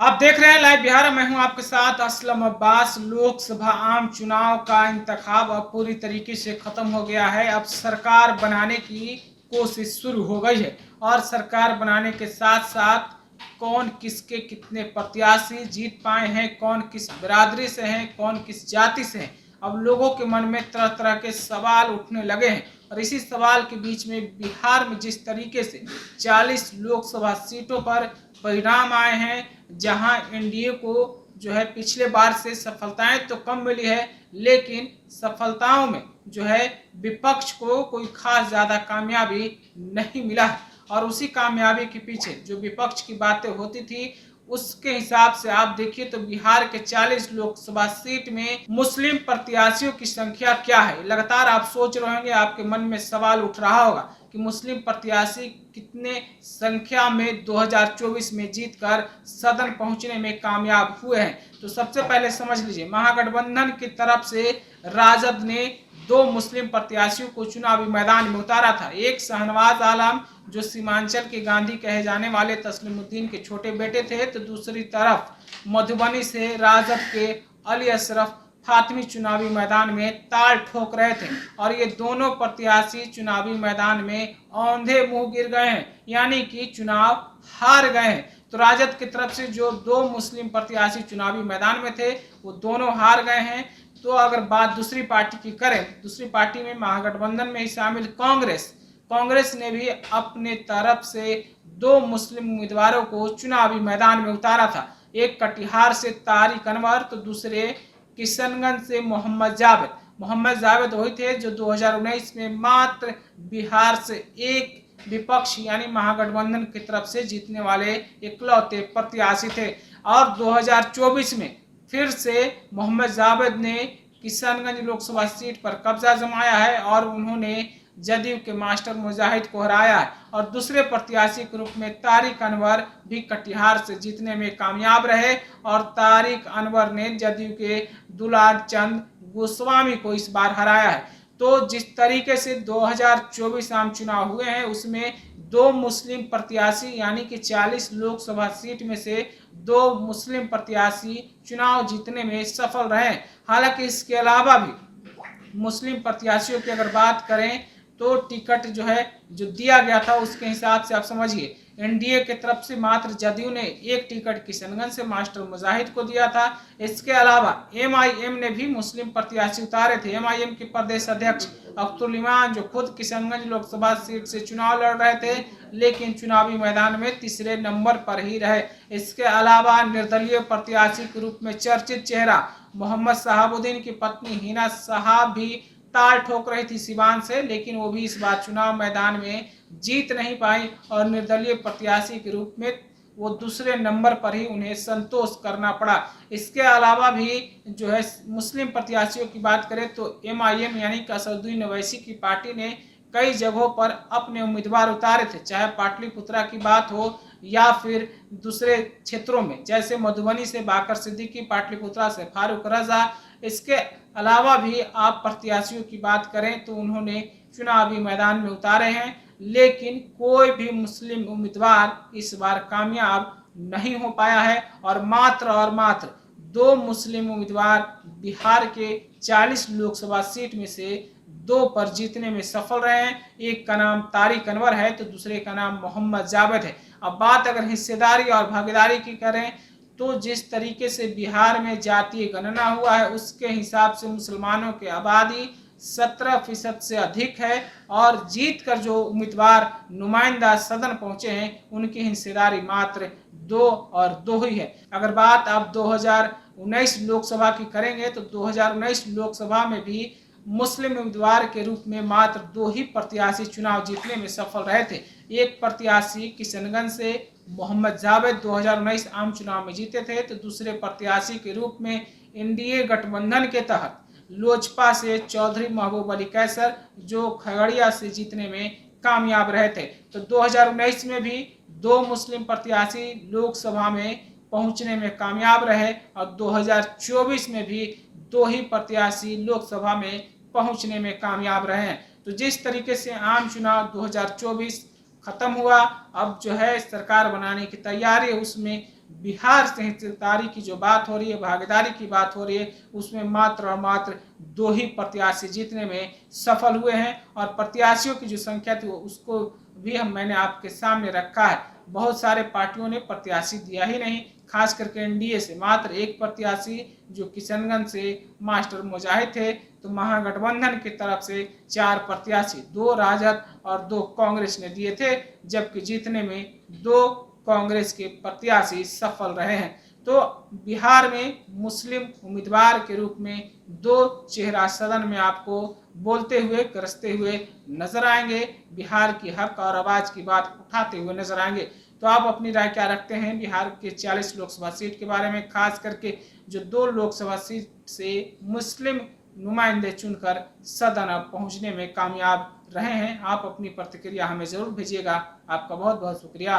आप देख रहे हैं लाइव बिहार। मैं हूं आपके साथ असलम अब्बास। लोकसभा आम चुनाव का इंतखाब अब पूरी तरीके से खत्म हो गया है। अब सरकार बनाने की कोशिश शुरू हो गई है और सरकार बनाने के साथ साथ कौन किसके कितने प्रत्याशी जीत पाए हैं, कौन किस बिरादरी से हैं, कौन किस जाति से हैं, अब लोगों के मन में तरह तरह के सवाल उठने लगे हैं। और इसी सवाल के बीच में बिहार में जिस तरीके से 40 लोकसभा सीटों पर परिणाम आए हैं, जहां एनडीए को जो है पिछले बार से सफलताएं तो कम मिली है, लेकिन सफलताओं में जो है विपक्ष को कोई खास ज्यादा कामयाबी नहीं मिला है। और उसी कामयाबी के पीछे जो विपक्ष की बातें होती थी, उसके हिसाब से आप देखिए तो बिहार के 40 लोकसभा सीट में मुस्लिम प्रत्याशियों की संख्या क्या है। लगातार आप सोच रहे होंगे, आपके मन में सवाल उठ रहा होगा कि मुस्लिम प्रत्याशी कितने संख्या में 2024 में जीतकर सदन पहुंचने में कामयाब हुए हैं। तो सबसे पहले समझ लीजिए, महागठबंधन की तरफ से राजद ने 2 मुस्लिम प्रत्याशियों को चुनावी मैदान में उतारा था। एक शहनवाज आलम जो सीमांचल के गांधी कहे जाने वाले तस्लीमुद्दीन के छोटे बेटे थे, तो दूसरी तरफ मधुबनी से राजद के अली अशरफ फातमी चुनावी मैदान में ताल ठोक रहे थे। और ये दोनों प्रत्याशी चुनावी मैदान में औंधे मुंह गिर गए हैं, यानी कि चुनाव हार गए हैं। तो राजद की तरफ से जो 2 मुस्लिम प्रत्याशी चुनावी मैदान में थे, वो दोनों हार गए हैं। तो अगर बात दूसरी पार्टी की करें, दूसरी पार्टी में महागठबंधन में ही शामिल कांग्रेस ने भी अपने तरफ से 2 मुस्लिम उम्मीदवारों को चुनावी मैदान में उतारा था। एक कटिहार से तारिक अनवर, तो दूसरे किशनगंज से मोहम्मद जावेद वही थे जो 2019 में मात्र बिहार से एक विपक्ष यानी महागठबंधन की तरफ से जीतने वाले इकलौते प्रत्याशी थे। और 2024 में फिर से मोहम्मद जावेद ने किशनगंज लोकसभा सीट पर कब्जा जमाया है और उन्होंने जदयू के मास्टर मुजाहिद को हराया है। और दूसरे प्रत्याशी के रूप में तारिक अनवर भी कटिहार से जीतने में कामयाब रहे और तारिक अनवर ने जदयू के दुलार चंद गोस्वामी को इस बार हराया है। तो जिस तरीके से 2024 आम चुनाव हुए हैं, उसमें 2 मुस्लिम प्रत्याशी यानी कि 40 लोकसभा सीट में से 2 मुस्लिम प्रत्याशी चुनाव जीतने में सफल रहे। हालांकि इसके अलावा भी मुस्लिम प्रत्याशियों की अगर बात करें तो टिकट जो है जो दिया गया था, उसके हिसाब से आप समझिए एनडीए की तरफ से मात्र जदयू ने एक टिकट किशनगंज से मास्टर मुजाहिद को दिया था। इसके अलावा एमआईएम ने भी मुस्लिम प्रत्याशी उतारे थे। एमआईएम के प्रदेश अध्यक्ष अख्तरुल इमान जो खुद किशनगंज लोकसभा सीट से चुनाव लड़ रहे थे, लेकिन चुनावी मैदान में तीसरे नंबर पर ही रहे। इसके अलावा निर्दलीय प्रत्याशी के रूप में चर्चित चेहरा मोहम्मद शहाबुद्दीन की पत्नी हिना साहब भी ताल ठोक रही थी सिवान से, लेकिन वो भी इस बार चुनाव मैदान में जीत नहीं पाई और निर्दलीय प्रत्याशी के रूप में वो दूसरे नंबर पर ही उन्हें संतोष करना पड़ा। इसके अलावा भी जो है मुस्लिम प्रत्याशियों की बात करें तो एमआईएम यानी कि असदुद्दीन ओवैसी की पार्टी ने कई जगहों पर अपने उम्मीदवार उतारे थे, चाहे पाटलिपुत्रा की बात हो या फिर दूसरे क्षेत्रों में, जैसे मधुबनी से बाकर सिद्दीकी, पाटलिपुत्रा से फारूक रजा। इसके अलावा भी आप प्रत्याशियों की बात करें तो उन्होंने चुनावी मैदान में उतारे हैं, लेकिन कोई भी मुस्लिम उम्मीदवार इस बार कामयाब नहीं हो पाया है। और मात्र 2 मुस्लिम उम्मीदवार बिहार के 40 लोकसभा सीट में से 2 पर जीतने में सफल रहे हैं। एक का नाम तारिक अनवर है तो दूसरे का नाम मोहम्मद जावेद है। अब बात अगर हिस्सेदारी और भागीदारी की करें तो जिस तरीके से बिहार में जातीय गणना हुआ है, उसके हिसाब से मुसलमानों की आबादी 17% से अधिक है और जीत कर जो उम्मीदवार नुमाइंदा सदन पहुंचे हैं, उनकी हिस्सेदारी मात्र 2 और 2 ही है। अगर बात आप 2019 लोकसभा की करेंगे तो 2019 लोकसभा में भी मुस्लिम उम्मीदवार के रूप में मात्र 2 ही प्रत्याशी चुनाव जीतने में सफल रहे थे। एक प्रत्याशी किशनगंज से मोहम्मद जावेद 2019 आम चुनाव में जीते थे, तो दूसरे प्रत्याशी के रूप में एनडीए गठबंधन के तहत लोजपा से चौधरी महबूब अली कैसर जो खगड़िया से जीतने में कामयाब रहे थे। तो 2019 में भी 2 मुस्लिम प्रत्याशी लोकसभा में पहुंचने में कामयाब रहे और 2024 में भी 2 ही प्रत्याशी लोकसभा में पहुंचने में कामयाब रहे हैं। तो जिस तरीके से आम चुनाव 2024 खत्म हुआ, अब जो है सरकार बनाने की तैयारी है, उसमें बिहार से हिस्सेदारी की जो बात हो रही है, भागीदारी की बात हो रही है, उसमें मात्र और मात्र 2 ही प्रत्याशी जीतने में सफल हुए हैं। और प्रत्याशियों की जो संख्या थी उसको भी मैंने आपके सामने रखा है। बहुत सारे पार्टियों ने प्रत्याशी दिया ही नहीं, खास करके एनडीए से मात्र 1 प्रत्याशी जो किशनगंज से मास्टर मुजाहिद थे। तो महागठबंधन की तरफ से 4 प्रत्याशी, 2 राजद और 2 कांग्रेस ने दिए थे, जबकि जीतने में 2 कांग्रेस के प्रत्याशी सफल रहे हैं। तो बिहार में मुस्लिम उम्मीदवार के रूप में 2 चेहरा सदन में आपको बोलते हुए, गरजते हुए नजर आएंगे, बिहार की हक और आवाज की बात उठाते हुए नजर आएंगे। तो आप अपनी राय क्या रखते हैं बिहार के 40 लोकसभा सीट के बारे में, खास करके जो 2 लोकसभा सीट से मुस्लिम नुमाइंदे चुनकर सदन पहुंचने में कामयाब रहे हैं? आप अपनी प्रतिक्रिया हमें जरूर भेजिएगा। आपका बहुत बहुत शुक्रिया।